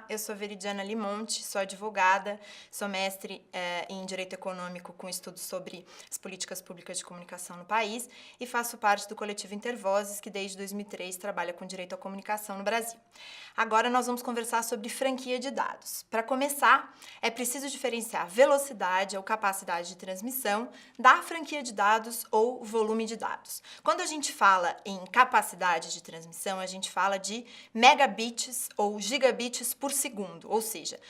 eu sou Veridiana Limonte, sou advogada, sou mestre em Direito Econômico com estudos sobre as políticas públicas de comunicação no país e faço parte do coletivo Intervozes, que desde 2003 trabalha com direito à comunicação no Brasil. Agora nós vamos conversar sobre franquia de dados. Para começar, é preciso diferenciar velocidade ou capacidade de transmissão da franquia de dados ou volume de dados. Quando a gente fala em capacidade de transmissão, a gente fala de megabits ou gigabits por segundo, ou seja,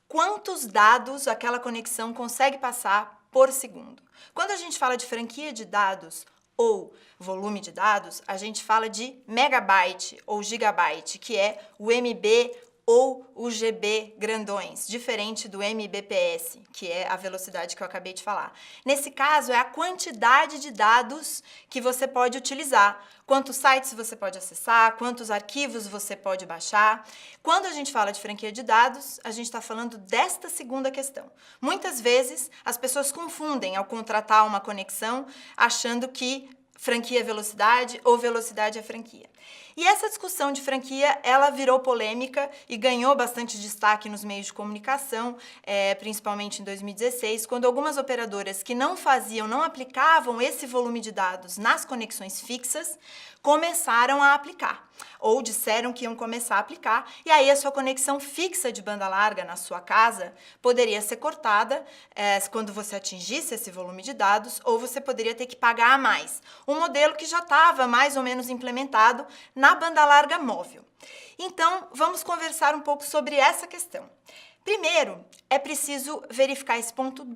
quantos dados aquela conexão consegue passar por segundo. Quando a gente fala de franquia de dados ou volume de dados, a gente fala de megabyte ou gigabyte, que é o MB ou o GB grandões, diferente do Mbps, que é a velocidade que eu acabei de falar. Nesse caso, é a quantidade de dados que você pode utilizar, quantos sites você pode acessar, quantos arquivos você pode baixar. Quando a gente fala de franquia de dados, a gente está falando desta segunda questão. Muitas vezes, as pessoas confundem ao contratar uma conexão, achando que franquia é velocidade ou velocidade é franquia. E essa discussão de franquia, ela virou polêmica e ganhou bastante destaque nos meios de comunicação, principalmente em 2016, quando algumas operadoras que não aplicavam esse volume de dados nas conexões fixas, começaram a aplicar, ou disseram que iam começar a aplicar, e aí a sua conexão fixa de banda larga na sua casa poderia ser cortada quando você atingisse esse volume de dados, ou você poderia ter que pagar a mais. Um modelo que já estava mais ou menos implementado na banda larga móvel. Então, vamos conversar um pouco sobre essa questão. Primeiro, é preciso verificar esse ponto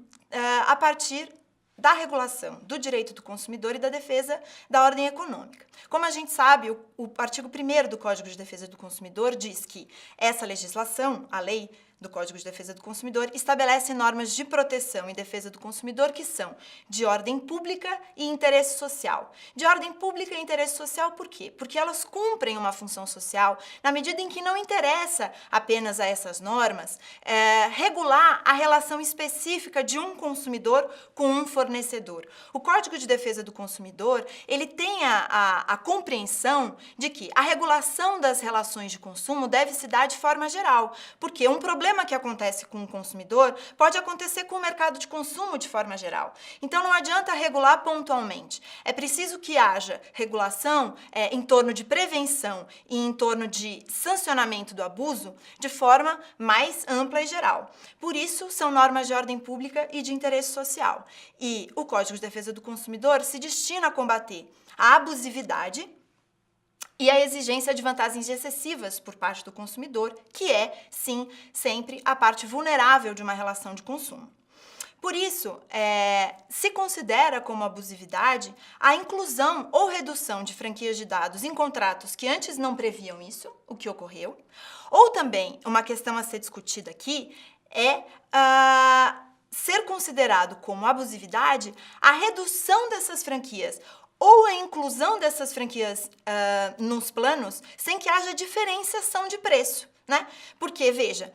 a partir da regulação do direito do consumidor e da defesa da ordem econômica. Como a gente sabe, o artigo 1º do Código de Defesa do Consumidor diz que essa legislação, a lei do Código de Defesa do Consumidor, estabelece normas de proteção e defesa do consumidor que são de ordem pública e interesse social. De ordem pública e interesse social por quê? Porque elas cumprem uma função social na medida em que não interessa apenas a essas normas regular a relação específica de um consumidor com um fornecedor. O Código de Defesa do Consumidor, ele tem a compreensão de que a regulação das relações de consumo deve se dar de forma geral, porque um problema que acontece com o consumidor pode acontecer com o mercado de consumo de forma geral. Então, não adianta regular pontualmente. É preciso que haja regulação em torno de prevenção e em torno de sancionamento do abuso de forma mais ampla e geral. Por isso, são normas de ordem pública e de interesse social. E o Código de Defesa do Consumidor se destina a combater a abusividade e a exigência de vantagens excessivas por parte do consumidor, que é, sim, sempre a parte vulnerável de uma relação de consumo. Por isso, se considera como abusividade a inclusão ou redução de franquias de dados em contratos que antes não previam isso, o que ocorreu, ou também, uma questão a ser discutida aqui, é ser considerado como abusividade a redução dessas franquias ou a inclusão dessas franquias nos planos sem que haja diferenciação de preço, né? Porque, veja,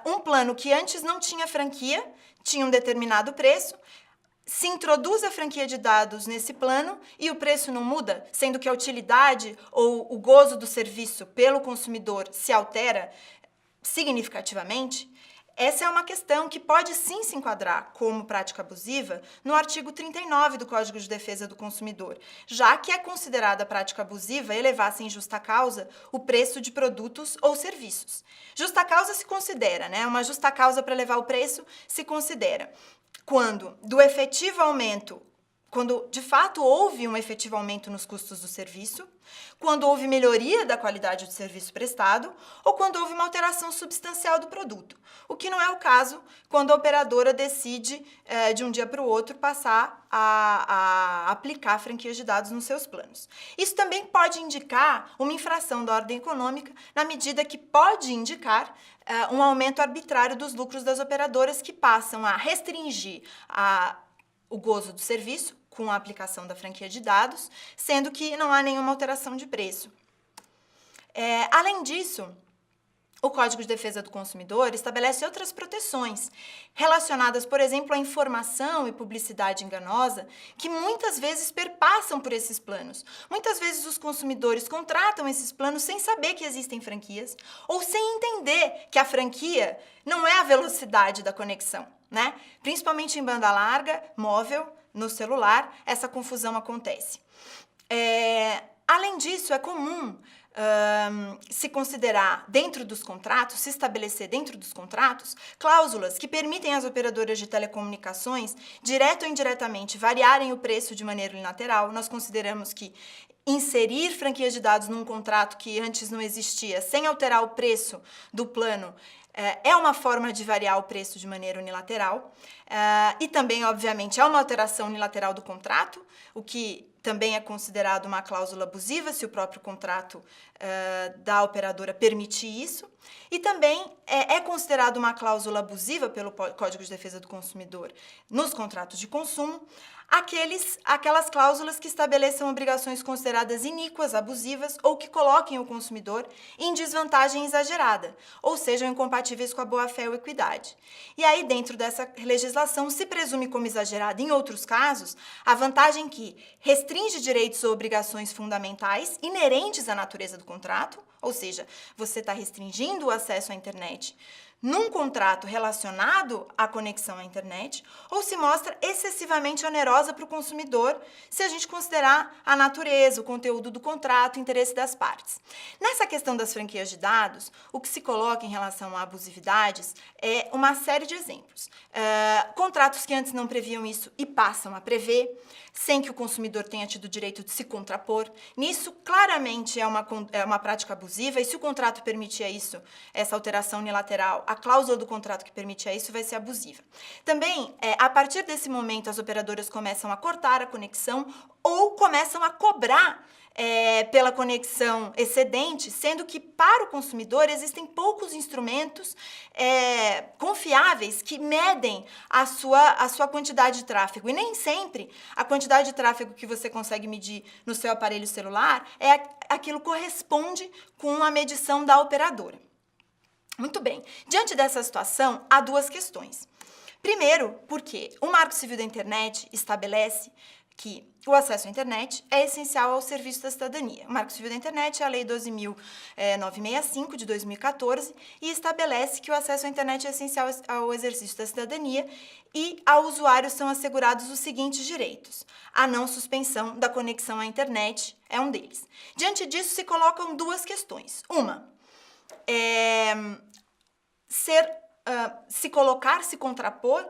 um plano que antes não tinha franquia, tinha um determinado preço, se introduz a franquia de dados nesse plano e o preço não muda, sendo que a utilidade ou o gozo do serviço pelo consumidor se altera significativamente. Essa é uma questão que pode sim se enquadrar como prática abusiva no artigo 39 do Código de Defesa do Consumidor, já que é considerada prática abusiva elevar sem justa causa o preço de produtos ou serviços. Justa causa se considera, uma justa causa para elevar o preço se considera quando de fato houve um efetivo aumento nos custos do serviço, quando houve melhoria da qualidade do serviço prestado ou quando houve uma alteração substancial do produto, o que não é o caso quando a operadora decide, de um dia para o outro, passar a aplicar franquias de dados nos seus planos. Isso também pode indicar uma infração da ordem econômica, na medida que pode indicar um aumento arbitrário dos lucros das operadoras que passam a restringir o gozo do serviço com a aplicação da franquia de dados, sendo que não há nenhuma alteração de preço. Além disso, O Código de Defesa do Consumidor estabelece outras proteções, relacionadas, por exemplo, à informação e publicidade enganosa, que muitas vezes perpassam por esses planos. Muitas vezes os consumidores contratam esses planos sem saber que existem franquias, ou sem entender que a franquia não é a velocidade da conexão, né? Principalmente em banda larga, móvel, no celular, essa confusão acontece. Além disso, é comum se considerar dentro dos contratos, se estabelecer dentro dos contratos, cláusulas que permitem às operadoras de telecomunicações, direto ou indiretamente, variarem o preço de maneira unilateral. Nós consideramos que inserir franquias de dados num contrato que antes não existia, sem alterar o preço do plano, é uma forma de variar o preço de maneira unilateral. E também, obviamente, é uma alteração unilateral do contrato, o que também é considerado uma cláusula abusiva, se o próprio contrato da operadora permitir isso. E também é considerado uma cláusula abusiva pelo Código de Defesa do Consumidor nos contratos de consumo, aquelas cláusulas que estabeleçam obrigações consideradas iníquas, abusivas ou que coloquem o consumidor em desvantagem exagerada, ou sejam incompatíveis com a boa-fé ou equidade. E aí, dentro dessa legislação, se presume como exagerada, em outros casos, a vantagem que restringe direitos ou obrigações fundamentais inerentes à natureza do contrato, ou seja, você está restringindo o acesso à internet num contrato relacionado à conexão à internet, ou se mostra excessivamente onerosa para o consumidor, se a gente considerar a natureza, o conteúdo do contrato, o interesse das partes. Nessa questão das franquias de dados, o que se coloca em relação a abusividades é uma série de exemplos. Contratos que antes não previam isso e passam a prever, sem que o consumidor tenha tido o direito de se contrapor. Nisso, claramente, é uma prática abusiva, e se o contrato permitia isso, essa alteração unilateral, a cláusula do contrato que permitia isso vai ser abusiva. Também, a partir desse momento, as operadoras começam a cortar a conexão ou começam a cobrar pela conexão excedente, sendo que para o consumidor existem poucos instrumentos confiáveis que medem a sua quantidade de tráfego. E nem sempre a quantidade de tráfego que você consegue medir no seu aparelho celular aquilo corresponde com a medição da operadora. Muito bem. Diante dessa situação, há duas questões. Primeiro, porque o Marco Civil da Internet estabelece que o acesso à internet é essencial ao serviço da cidadania. O Marco Civil da Internet é a Lei 12.965, de 2014, e estabelece que o acesso à internet é essencial ao exercício da cidadania e ao usuário são assegurados os seguintes direitos. A não suspensão da conexão à internet é um deles. Diante disso, se colocam duas questões. Uma, se contrapor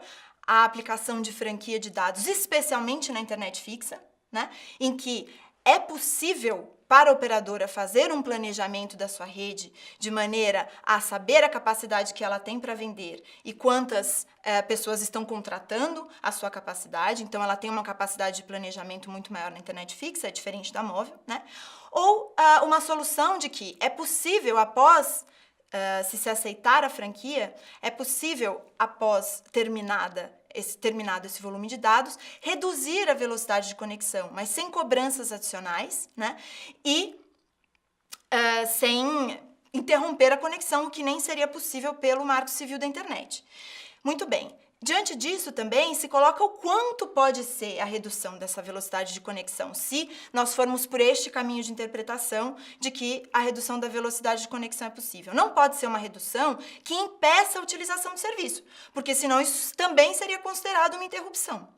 à aplicação de franquia de dados, especialmente na internet fixa, né, em que é possível para a operadora fazer um planejamento da sua rede de maneira a saber a capacidade que ela tem para vender e quantas pessoas estão contratando a sua capacidade. Então, ela tem uma capacidade de planejamento muito maior na internet fixa, é diferente da móvel, né? Ou uma solução de que é possível, após se aceitar a franquia, é possível, após terminado esse volume de dados, reduzir a velocidade de conexão, mas sem cobranças adicionais, né? E sem interromper a conexão, o que nem seria possível pelo Marco Civil da Internet. Muito bem. Diante disso, também, se coloca o quanto pode ser a redução dessa velocidade de conexão, se nós formos por este caminho de interpretação de que a redução da velocidade de conexão é possível. Não pode ser uma redução que impeça a utilização do serviço, porque senão isso também seria considerado uma interrupção.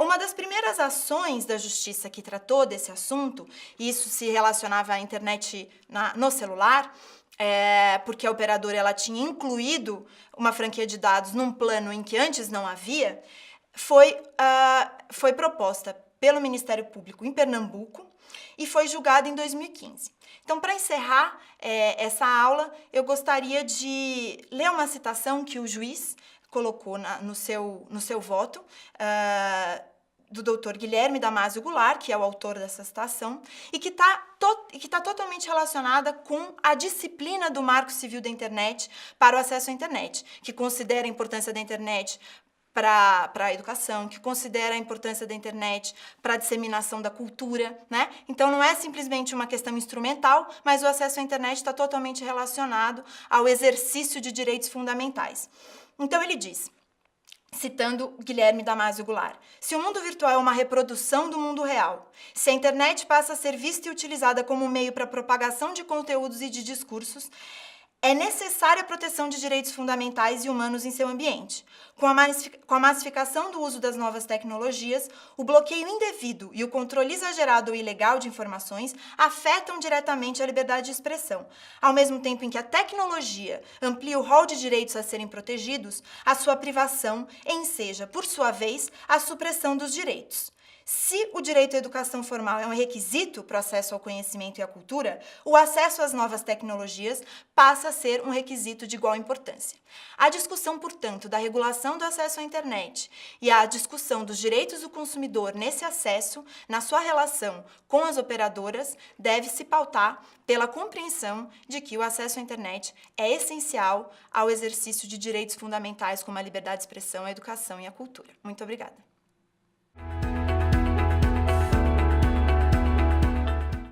Uma das primeiras ações da Justiça que tratou desse assunto, e isso se relacionava à internet no celular, porque a operadora ela tinha incluído uma franquia de dados num plano em que antes não havia, foi proposta pelo Ministério Público em Pernambuco e foi julgada em 2015. Então, para encerrar essa aula, eu gostaria de ler uma citação que o juiz colocou no seu voto, do Dr. Guilherme Damasio Goulart, que é o autor dessa citação, e que está totalmente relacionada com a disciplina do Marco Civil da Internet para o acesso à internet, que considera a importância da internet para a educação, que considera a importância da internet para a disseminação da cultura, né? Então não é simplesmente uma questão instrumental, mas o acesso à internet está totalmente relacionado ao exercício de direitos fundamentais. Então ele diz, citando Guilherme Damasio Goulart, se o mundo virtual é uma reprodução do mundo real, se a internet passa a ser vista e utilizada como meio para a propagação de conteúdos e de discursos, é necessária a proteção de direitos fundamentais e humanos em seu ambiente. Com a massificação do uso das novas tecnologias, o bloqueio indevido e o controle exagerado ou ilegal de informações afetam diretamente a liberdade de expressão. Ao mesmo tempo em que a tecnologia amplia o rol de direitos a serem protegidos, a sua privação enseja, por sua vez, a supressão dos direitos. Se o direito à educação formal é um requisito para o acesso ao conhecimento e à cultura, o acesso às novas tecnologias passa a ser um requisito de igual importância. A discussão, portanto, da regulação do acesso à internet e a discussão dos direitos do consumidor nesse acesso, na sua relação com as operadoras, deve se pautar pela compreensão de que o acesso à internet é essencial ao exercício de direitos fundamentais como a liberdade de expressão, a educação e a cultura. Muito obrigada.